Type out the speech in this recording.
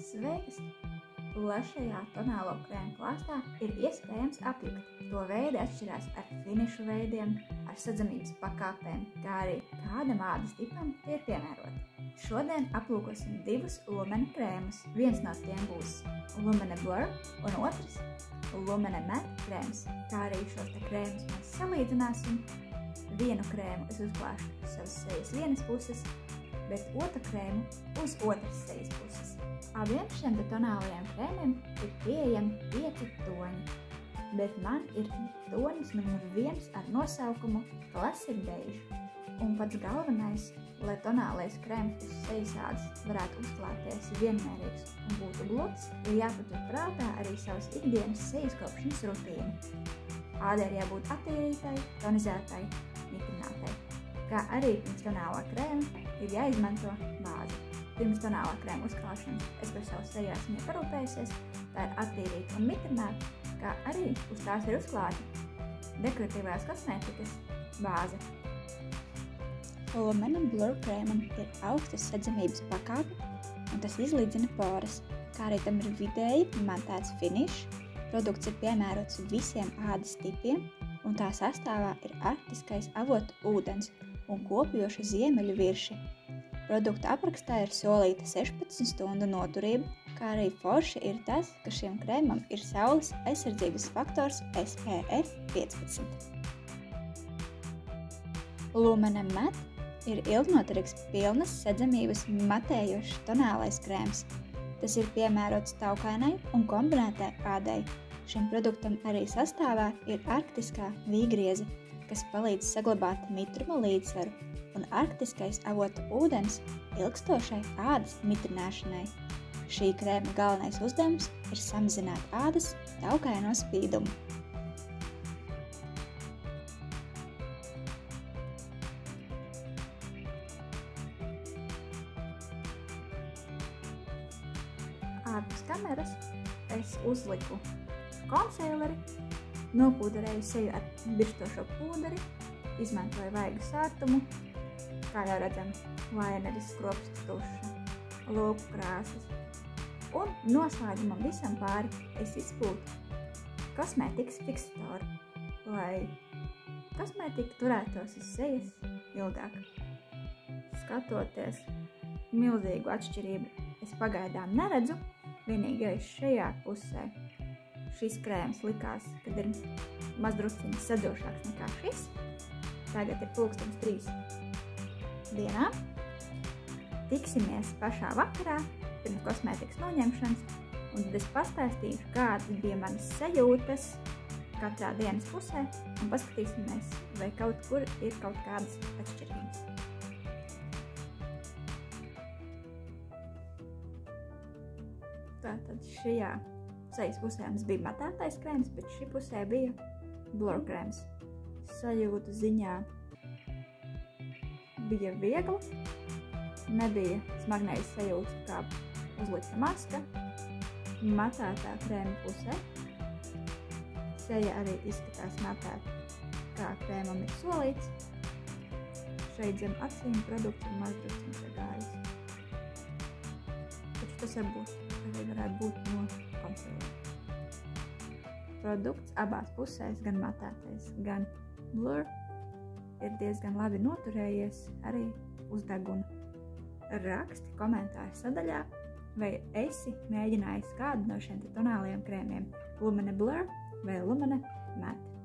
Sveikas! Plašajā tonālo krēmu klāstā ir iespējams apjukt. To veidi atšķirās ar finišu veidiem, ar sadzamības pakāpēm, kā arī kādam ādas tipam tie ir piemēroti. Šodien aplūkosim divus Lumene krēmus. Viens no tiem būs Lumene Blur un otrs Lumene Matte krēms. Kā arī šos te krēmus mēs salīdzināsim. Vienu krēmu es uzklāšu savas sejas vienas puses, bet otru krēmu uz otras sejas puses. Abiem šiem tonālajiem krēmiem ir pieejami 5 toņi, bet man ir tonis numur 1 ar nosaukumu Classic Beige. Un pats galvenais, lai tonālais krēms uz sejas ādas varētu uzklāties vienmērīgs un būtu gluds, ir jāpatur prātā arī savas ikdienas sejas kopšanas rutīna. Ādai ir jābūt attīrītai, tonizētai, mitrinātai, kā arī pirms tonālā krēma ir jāizmanto bāze. Pirms tonālā krēma uzklāšanas es par savu seju esmu parūpējusies, tā ir attīrīta un mitrināta, kā arī uz tās ir uzklāta dekoratīvās kosmētikas bāze. Lumene Blur krēmam ir augstas sadzamības pakāpe, un tas izlīdzina poras, kā arī tam ir vidēji matēts finišs. Produkts ir piemērots visiem ādas tipiem, un tā sastāvā ir arktiskais avotu ūdens un kopjoši ziemeļu virši. Produkta aprakstā ir solīta 16 stundu noturība, kā arī forši ir tas, ka šiem krēmam ir saules aizsardzības faktors SPF 15. Lumene Matte ir ilgnoturīgs pilnas sadzamības matējošs tonālais krēms. Tas ir piemērots taukainai un kombinētai ādai. Šim produktam arī sastāvā ir arktiskā vīgrieze, kas palīdz saglabāt mitruma līdzsvaru, un arktiskais avotu ūdens ilgstošai ādas mitrināšanai. Šī krēma galvenais uzdevums ir samazināt ādas taukaino spīdumu. Ārpus kameras es uzliku konseileri, nopūderēju seju ar birstošo pūderi, izmantoju vaigu sārtumu, kā jau redzam, laineris, skropstu tuša, lūpu krāsas. Un noslēgumam visam pāri es izpūtu kosmētikas fiksatoru, lai kosmētika turētos uz sejas ilgāk. Skatoties milzīgu atšķirību es pagaidām neredzu, vienīgais šajā pusē šis krēms likās, kad ir mazdrusciņas sadzošāks nekā šis. Tagad ir 3:00 dienā. Tiksimies pašā vakarā pirms kosmētikas noņemšanas, un tad es pastāstīšu, kādas bija manas sajūtas katrā dienas pusē, un paskatīsimies, vai kaut kur ir kaut kādas atšķirības. Tātad šajā sejas pusē mums bija matētais krēms, bet šī pusē bija Blur krēms. Sajūtu ziņā bija viegla, nebija smagnējas sajūtas, kā uzlikta maska. Matētā krēma pusē seja arī izskatās matēta, kā krēmam ir solīts. Šeit zem acīm produkts ir mazdrusciņš sagājis. Taču tas varētu būt no konseilera. Produkts abās pusēs, gan matētais, gan Blur, ir diezgan labi noturējies arī uz deguna. Raksti komentāru sadaļā, vai esi mēģinājis kādu no šiem tonālajiem krēmiem, Lumene Blur vai Lumene Matte.